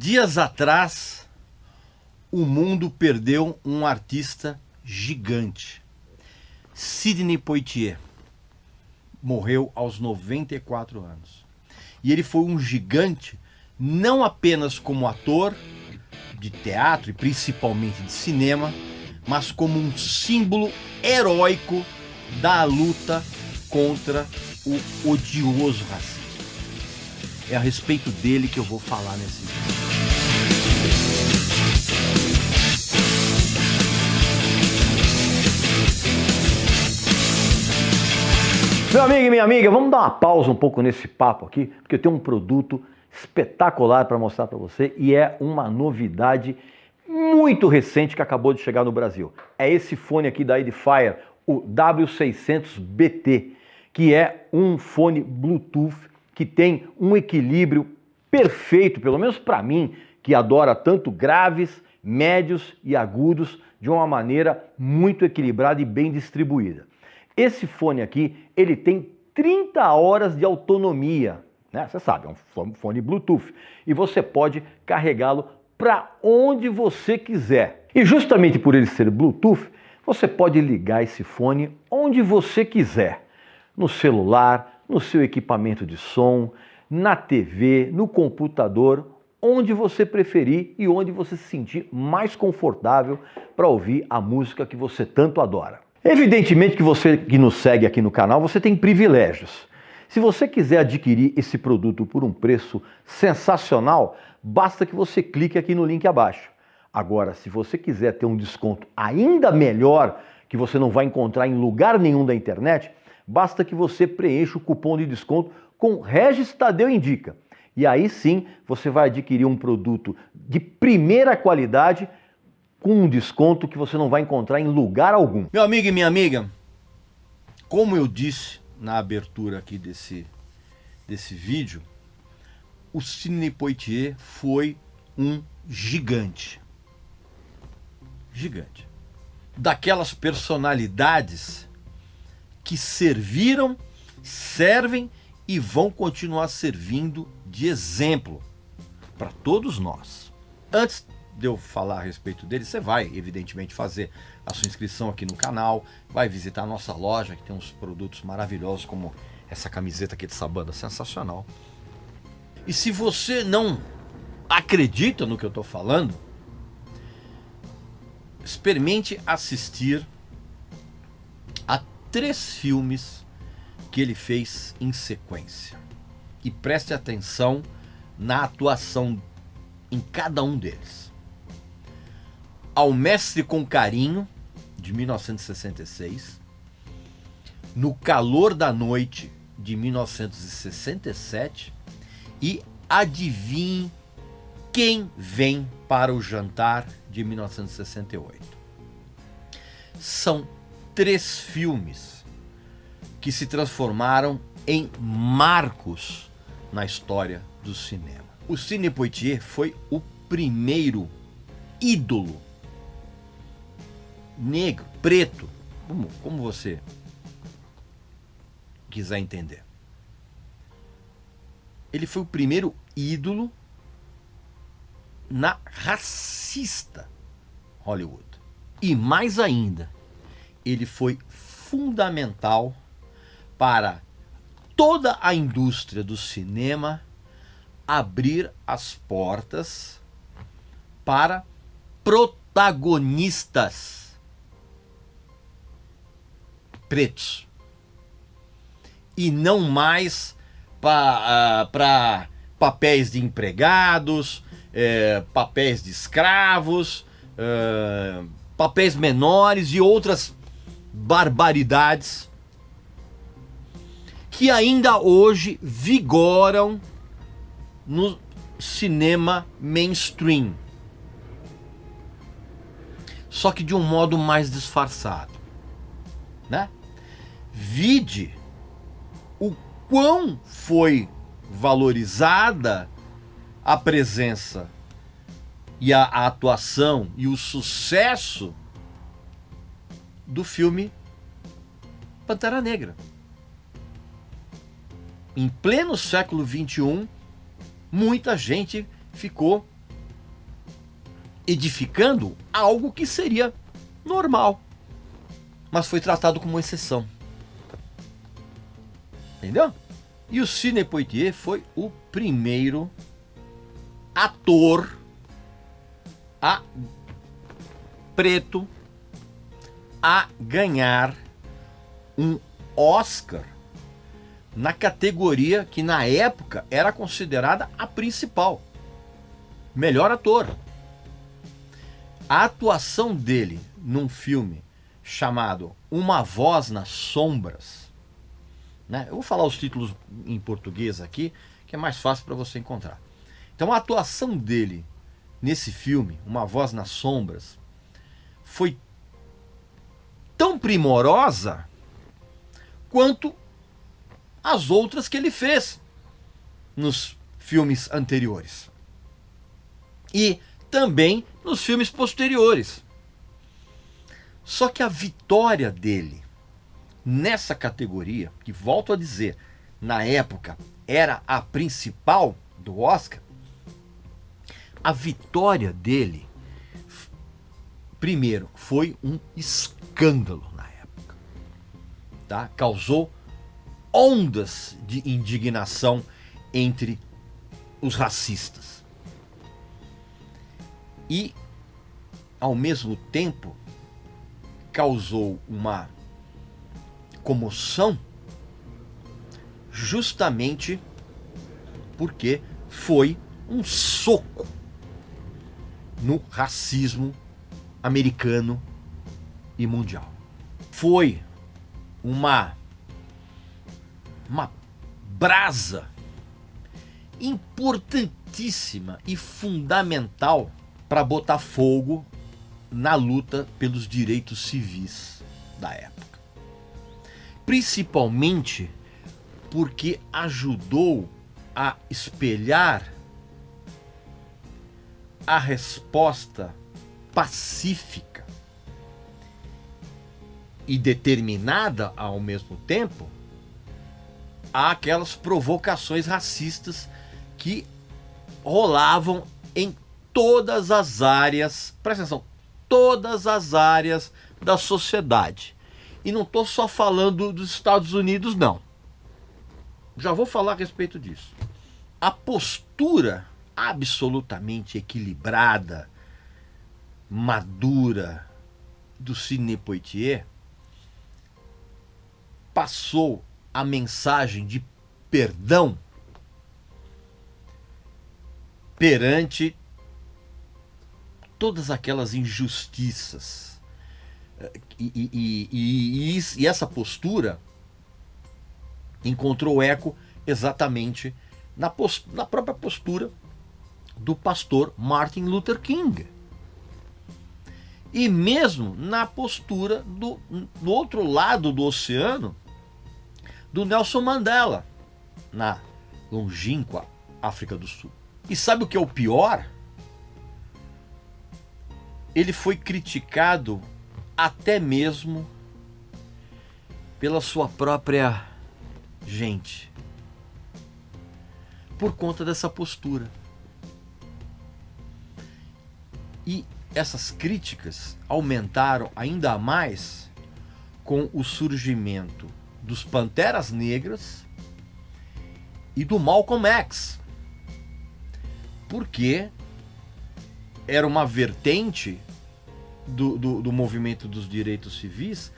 Dias atrás, o mundo perdeu um artista gigante. Sidney Poitier morreu aos 94 anos. E ele foi um gigante não apenas como ator de teatro e principalmente de cinema, mas como um símbolo heróico da luta contra o odioso racismo. É a respeito dele que eu vou falar nesse vídeo. Meu amigo e minha amiga, vamos dar uma pausa um pouco nesse papo aqui, porque eu tenho um produto espetacular para mostrar para você e é uma novidade muito recente que acabou de chegar no Brasil. É esse fone aqui da EDIFIER, o W600BT, que é um fone Bluetooth que tem um equilíbrio perfeito, pelo menos para mim, que adora tanto graves, médios e agudos de uma maneira muito equilibrada e bem distribuída. Esse fone aqui, ele tem 30 horas de autonomia, né? Você sabe, é um fone Bluetooth e você pode carregá-lo para onde você quiser. E justamente por ele ser Bluetooth, você pode ligar esse fone onde você quiser, no celular, no seu equipamento de som, na TV, no computador, onde você preferir e onde você se sentir mais confortável para ouvir a música que você tanto adora. Evidentemente que você que nos segue aqui no canal, você tem privilégios. Se você quiser adquirir esse produto por um preço sensacional, basta que você clique aqui no link abaixo. Agora, se você quiser ter um desconto ainda melhor, que você não vai encontrar em lugar nenhum da internet, basta que você preencha o cupom de desconto com Regis Tadeu Indica. E aí sim, você vai adquirir um produto de primeira qualidade com um desconto que você não vai encontrar em lugar algum. Meu amigo e minha amiga, como eu disse na abertura aqui desse vídeo, o Sidney Poitier foi um gigante. Gigante. Daquelas personalidades que serviram, servem e vão continuar servindo de exemplo para todos nós. Antes de eu falar a respeito dele, você vai evidentemente fazer a sua inscrição aqui no canal, vai visitar a nossa loja que tem uns produtos maravilhosos como essa camiseta aqui dessa banda sensacional. E se você não acredita no que eu estou falando, experimente assistir a 3 filmes que ele fez em sequência e preste atenção na atuação em cada um deles. Ao Mestre com Carinho, de 1966, No Calor da Noite, de 1967 e Adivinhe Quem Vem para o Jantar, de 1968. São 3 filmes que se transformaram em marcos na história do cinema. O Sidney Poitier foi o primeiro ídolo negro, preto, como você quiser entender. Ele foi o primeiro ídolo na racista Hollywood. E mais ainda, ele foi fundamental para toda a indústria do cinema abrir as portas para protagonistas pretos e não mais para papéis de empregados, papéis de escravos, papéis menores e outras barbaridades que ainda hoje vigoram no cinema mainstream, só que de um modo mais disfarçado, né? Vide o quão foi valorizada a presença e a atuação e o sucesso do filme Pantera Negra. Em pleno século XXI, muita gente ficou edificando algo que seria normal, mas foi tratado como exceção. Entendeu? E o Sidney Poitier foi o primeiro ator preto a ganhar um Oscar na categoria que na época era considerada a principal, melhor ator. A atuação dele num filme chamado Uma Voz nas Sombras, né? Eu vou falar os títulos em português aqui, que é mais fácil para você encontrar. Então a atuação dele nesse filme, Uma Voz nas Sombras, foi tão primorosa quanto as outras que ele fez nos filmes anteriores e também nos filmes posteriores. Só que a vitória dele nessa categoria, que volto a dizer, na época era a principal do Oscar, a vitória dele, primeiro, foi um escândalo na época, tá? Causou ondas de indignação entre os racistas. E, ao mesmo tempo, causou uma comoção justamente porque foi um soco no racismo americano e mundial. Foi uma brasa importantíssima e fundamental para botar fogo na luta pelos direitos civis da época. Principalmente porque ajudou a espelhar a resposta pacífica e determinada ao mesmo tempo àquelas provocações racistas que rolavam em todas as áreas, presta atenção, todas as áreas da sociedade. E não estou só falando dos Estados Unidos, não. Já vou falar a respeito disso. A postura absolutamente equilibrada, madura do Sidney Poitier passou a mensagem de perdão perante todas aquelas injustiças. E essa postura encontrou eco exatamente na própria postura do pastor Martin Luther King. E mesmo na postura do outro lado do oceano, do Nelson Mandela, na longínqua África do Sul. E sabe o que é o pior? Ele foi criticado até mesmo pela sua própria gente, por conta dessa postura. E essas críticas aumentaram ainda mais com o surgimento dos Panteras Negras e do Malcolm X, porque era uma vertente do movimento dos direitos civis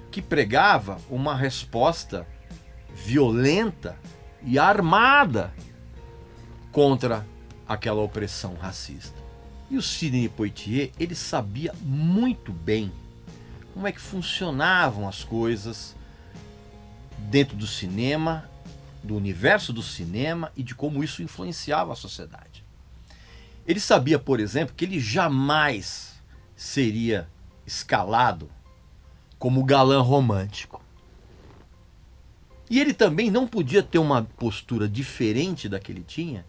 que pregava uma resposta violenta e armada contra aquela opressão racista. E o Sidney Poitier, ele sabia muito bem como é que funcionavam as coisas dentro do cinema, do universo do cinema e de como isso influenciava a sociedade. Ele sabia, por exemplo, que ele jamais seria escalado como galã romântico. E ele também não podia ter uma postura diferente da que ele tinha,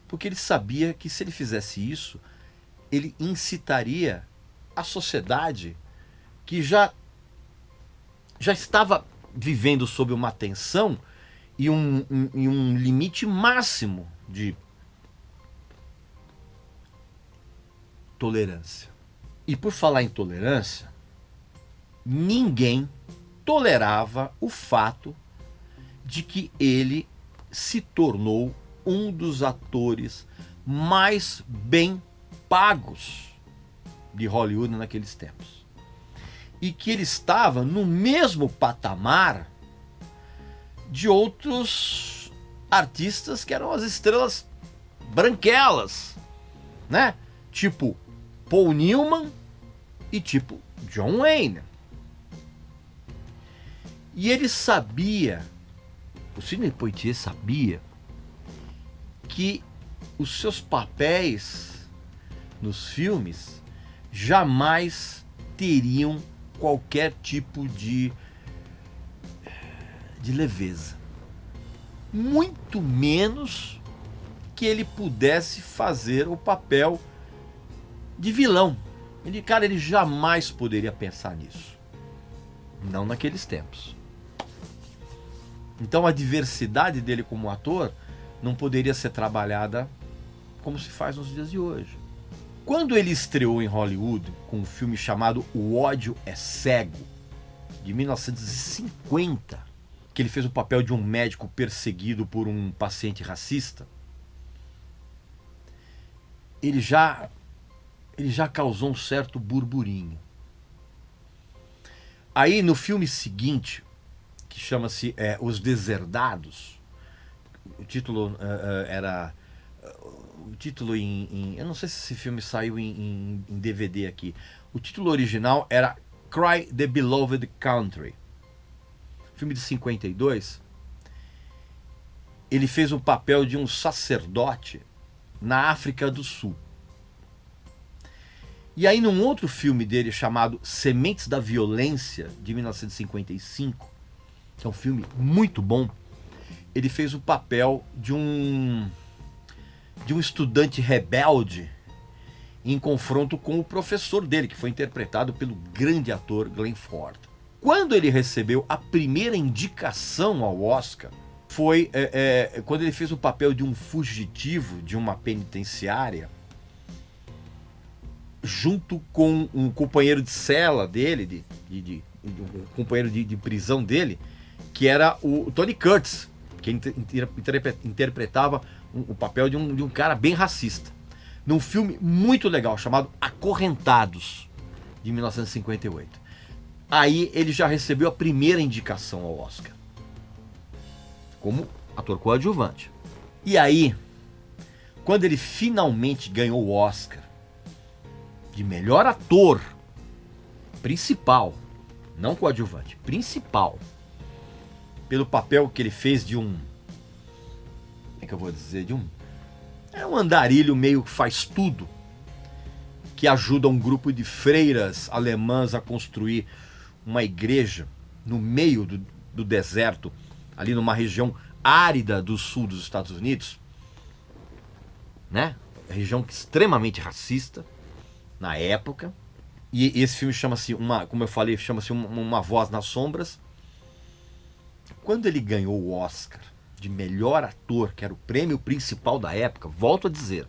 porque ele sabia que se ele fizesse isso, ele incitaria a sociedade que já estava vivendo sob uma tensão e um limite máximo de tolerância. E por falar em tolerância, ninguém tolerava o fato de que ele se tornou um dos atores mais bem pagos de Hollywood naqueles tempos. E que ele estava no mesmo patamar de outros artistas que eram as estrelas branquelas, né? Tipo Paul Newman e tipo John Wayne. E ele sabia, o Sidney Poitier sabia, que os seus papéis nos filmes jamais teriam qualquer tipo de leveza. Muito menos que ele pudesse fazer o papel de vilão. Ele jamais poderia pensar nisso. Não naqueles tempos. Então a diversidade dele como ator não poderia ser trabalhada como se faz nos dias de hoje. Quando ele estreou em Hollywood com um filme chamado O Ódio é Cego, de 1950, que ele fez o papel de um médico perseguido por um paciente racista, ele já causou um certo burburinho. Aí no filme seguinte, que chama-se Os Deserdados, o título era... O título eu não sei se esse filme saiu em DVD aqui. O título original era Cry the Beloved Country. Filme de 52. Ele fez o papel de um sacerdote na África do Sul. E aí num outro filme dele chamado Sementes da Violência, de 1955, que é um filme muito bom, ele fez o papel de um estudante rebelde em confronto com o professor dele, que foi interpretado pelo grande ator Glenn Ford. Quando ele recebeu a primeira indicação ao Oscar, foi quando ele fez o papel de um fugitivo de uma penitenciária, junto com um companheiro de cela dele, um companheiro de prisão dele, que era o Tony Curtis, que interpretava o papel de um cara bem racista, num filme muito legal chamado Acorrentados, de 1958. Aí ele já recebeu a primeira indicação ao Oscar como ator coadjuvante. E aí, quando ele finalmente ganhou o Oscar de melhor ator principal, não coadjuvante, principal, pelo papel que ele fez de um... Como é que eu vou dizer? É um andarilho meio que faz tudo, que ajuda um grupo de freiras alemãs a construir uma igreja no meio do deserto, ali numa região árida do sul dos Estados Unidos, né? Região extremamente racista na época. E esse filme chama-se, como eu falei, chama-se Uma Voz nas Sombras. Quando ele ganhou o Oscar de melhor ator, que era o prêmio principal da época, volto a dizer,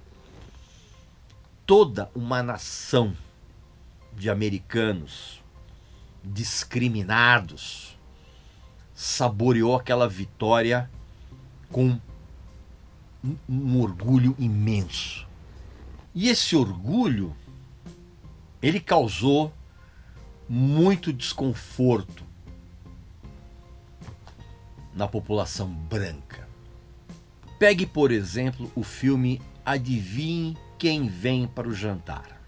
toda uma nação de americanos discriminados saboreou aquela vitória com um orgulho imenso. E esse orgulho, ele causou muito desconforto na população branca. Pegue, por exemplo, o filme Adivinhe Quem Vem para o Jantar.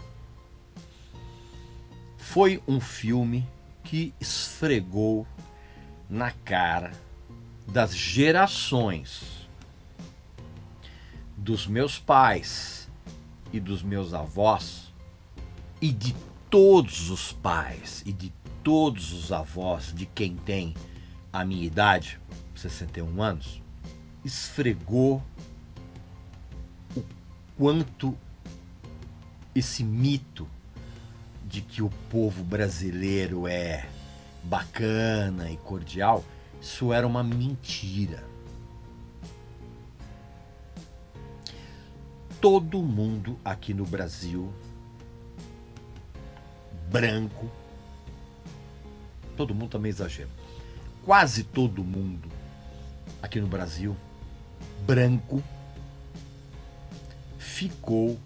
Foi um filme que esfregou na cara das gerações dos meus pais e dos meus avós e de todos os pais e de todos os avós de quem tem a minha idade, 61 anos, esfregou o quanto esse mito de que o povo brasileiro é bacana e cordial, isso era uma mentira. Todo mundo aqui no Brasil branco, todo mundo também exagera, quase todo mundo aqui no Brasil, branco, ficou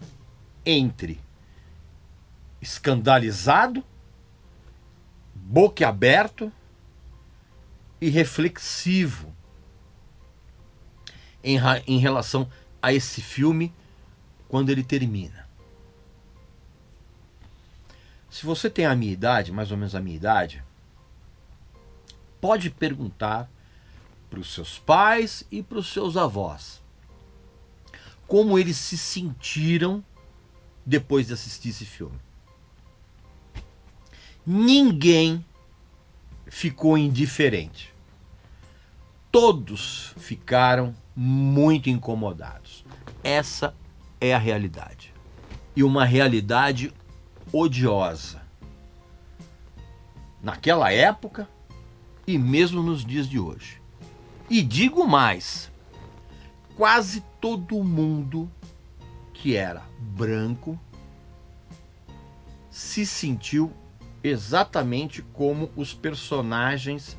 entre escandalizado, boquiaberto e reflexivo em relação a esse filme quando ele termina. Se você tem a minha idade, mais ou menos a minha idade, pode perguntar para os seus pais e para os seus avós como eles se sentiram depois de assistir esse filme. Ninguém ficou indiferente. Todos ficaram muito incomodados. Essa é a realidade. E uma realidade odiosa. Naquela época e mesmo nos dias de hoje. E digo mais, quase todo mundo que era branco se sentiu exatamente como os personagens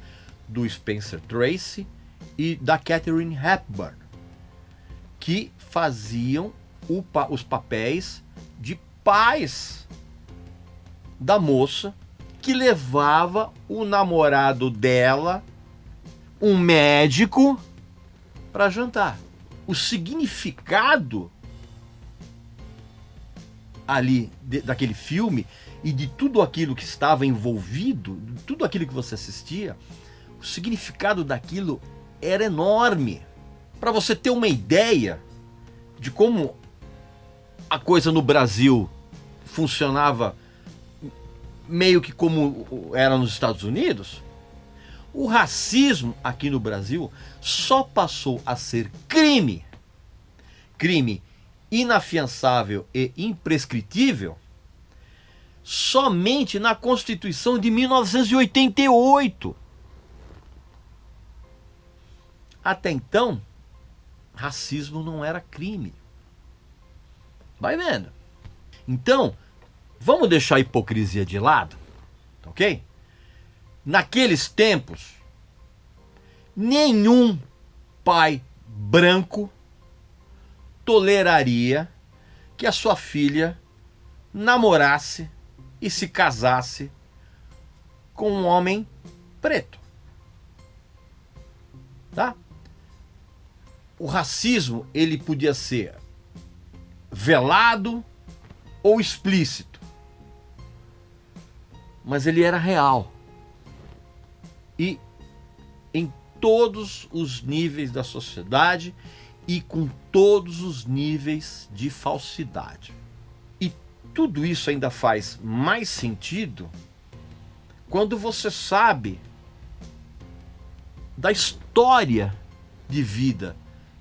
do Spencer Tracy e da Katharine Hepburn, que faziam os papéis de pais da moça que levava o namorado dela, um médico, para jantar. O significado ali daquele filme e de tudo aquilo que estava envolvido, de tudo aquilo que você assistia, o significado daquilo era enorme. Para você ter uma ideia de como a coisa no Brasil funcionava meio que como era nos Estados Unidos, o racismo aqui no Brasil só passou a ser crime inafiançável e imprescritível somente na Constituição de 1988. Até então, racismo não era crime. Vai vendo. Então, vamos deixar a hipocrisia de lado, ok? Naqueles tempos, nenhum pai branco toleraria que a sua filha namorasse e se casasse com um homem preto. Tá? O racismo, ele podia ser velado ou explícito, mas ele era real. E em todos os níveis da sociedade e com todos os níveis de falsidade. E tudo isso ainda faz mais sentido quando você sabe da história de vida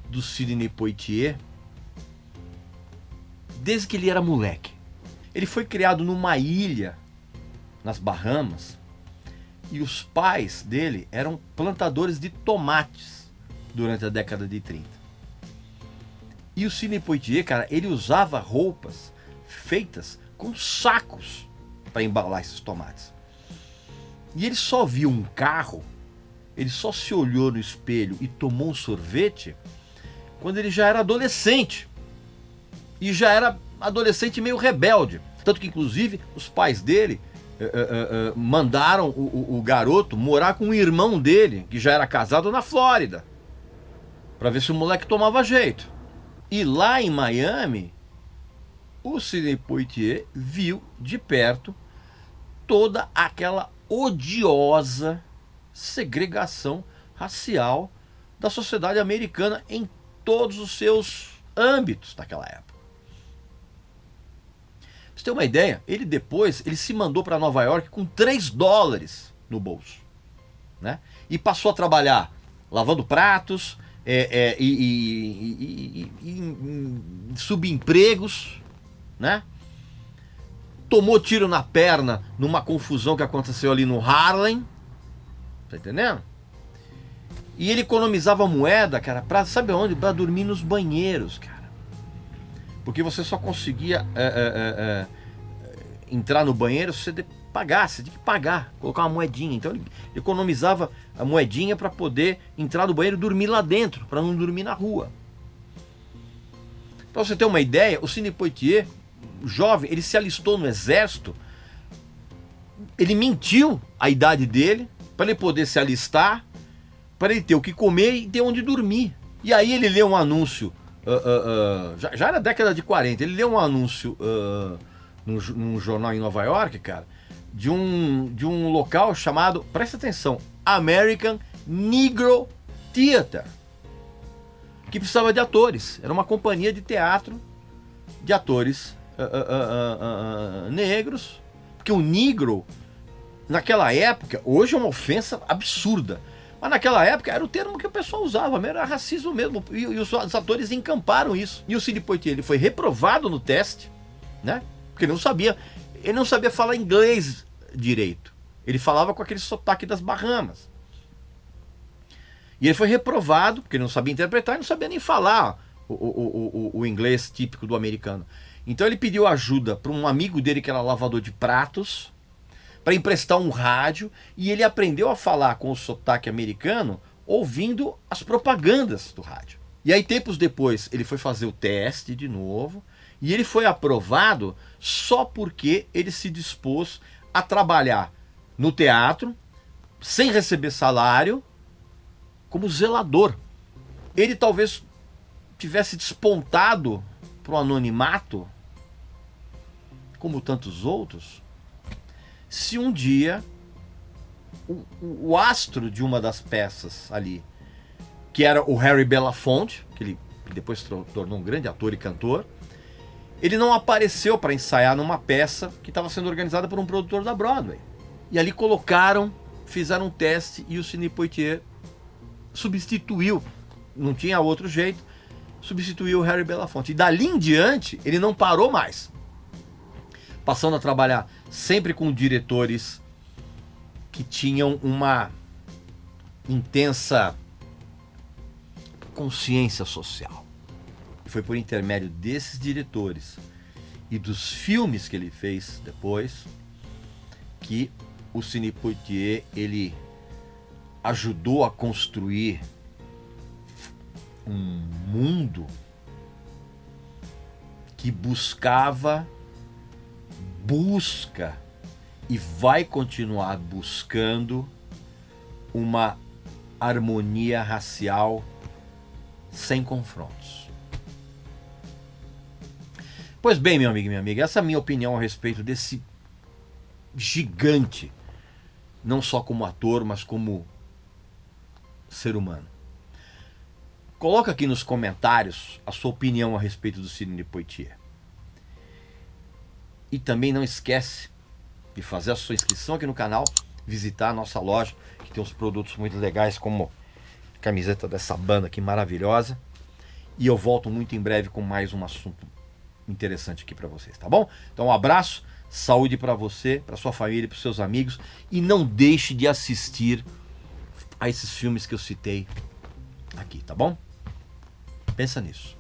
do Sidney Poitier desde que ele era moleque. Ele foi criado numa ilha nas Bahamas e os pais dele eram plantadores de tomates durante a década de 30. E o Sidney Poitier, cara, ele usava roupas feitas com sacos para embalar esses tomates. E ele só viu um carro, ele só se olhou no espelho e tomou um sorvete quando ele já era adolescente. E já era adolescente meio rebelde. Tanto que, inclusive, os pais dele mandaram o garoto morar com o irmão dele, que já era casado, na Flórida, para ver se o moleque tomava jeito. E lá em Miami, o Sidney Poitier viu de perto toda aquela odiosa segregação racial da sociedade americana em todos os seus âmbitos daquela época. Pra você ter uma ideia, ele se mandou para Nova York com $3 no bolso, né? E passou a trabalhar lavando pratos, subempregos, né? Tomou tiro na perna numa confusão que aconteceu ali no Harlem, tá entendendo? E ele economizava moeda, cara, pra, sabe onde? Pra dormir nos banheiros, cara. Porque você só conseguia entrar no banheiro, você pagasse, você tinha que pagar, colocar uma moedinha. Então ele economizava a moedinha para poder entrar no banheiro e dormir lá dentro, para não dormir na rua. Para você ter uma ideia, o Sidney Poitier, jovem, ele se alistou no exército, ele mentiu a idade dele, para ele poder se alistar, para ele ter o que comer e ter onde dormir. E aí ele leu um anúncio, já era década de 40, ele leu um anúncio num jornal em Nova York, cara, de um local chamado, presta atenção, American Negro Theater, que precisava de atores. Era uma companhia de teatro de atores negros, porque o negro, naquela época, hoje é uma ofensa absurda, mas naquela época era o termo que o pessoal usava, era racismo mesmo, e os atores encamparam isso. E o Sidney Poitier, ele foi reprovado no teste, né? Porque ele não sabia falar inglês direito. Ele falava com aquele sotaque das Bahamas. E ele foi reprovado, porque ele não sabia interpretar e não sabia nem falar o inglês típico do americano. Então ele pediu ajuda para um amigo dele que era lavador de pratos, para emprestar um rádio, e ele aprendeu a falar com o sotaque americano ouvindo as propagandas do rádio. E aí, tempos depois, ele foi fazer o teste de novo, e ele foi aprovado só porque ele se dispôs a trabalhar no teatro, sem receber salário, como zelador. Ele talvez tivesse despontado para o anonimato, como tantos outros, se um dia o astro de uma das peças ali, que era o Harry Belafonte, que ele depois se tornou um grande ator e cantor, ele não apareceu para ensaiar numa peça que estava sendo organizada por um produtor da Broadway. E ali fizeram um teste, e o Sidney Poitier substituiu, não tinha outro jeito, substituiu o Harry Belafonte. E dali em diante, ele não parou mais, passando a trabalhar sempre com diretores que tinham uma intensa consciência social. E foi por intermédio desses diretores e dos filmes que ele fez depois que o Sidney Poitier, ele ajudou a construir um mundo que busca e vai continuar buscando uma harmonia racial sem confrontos. Pois bem, meu amigo e minha amiga, essa é a minha opinião a respeito desse gigante, não só como ator, mas como ser humano. Coloca aqui nos comentários a sua opinião a respeito do Sidney Poitier. E também não esquece de fazer a sua inscrição aqui no canal, visitar a nossa loja, que tem uns produtos muito legais, como a camiseta dessa banda aqui maravilhosa. E eu volto muito em breve com mais um assunto interessante aqui para vocês, tá bom? Então um abraço, saúde para você, para sua família, para seus amigos, e não deixe de assistir a esses filmes que eu citei aqui, tá bom? Pensa nisso.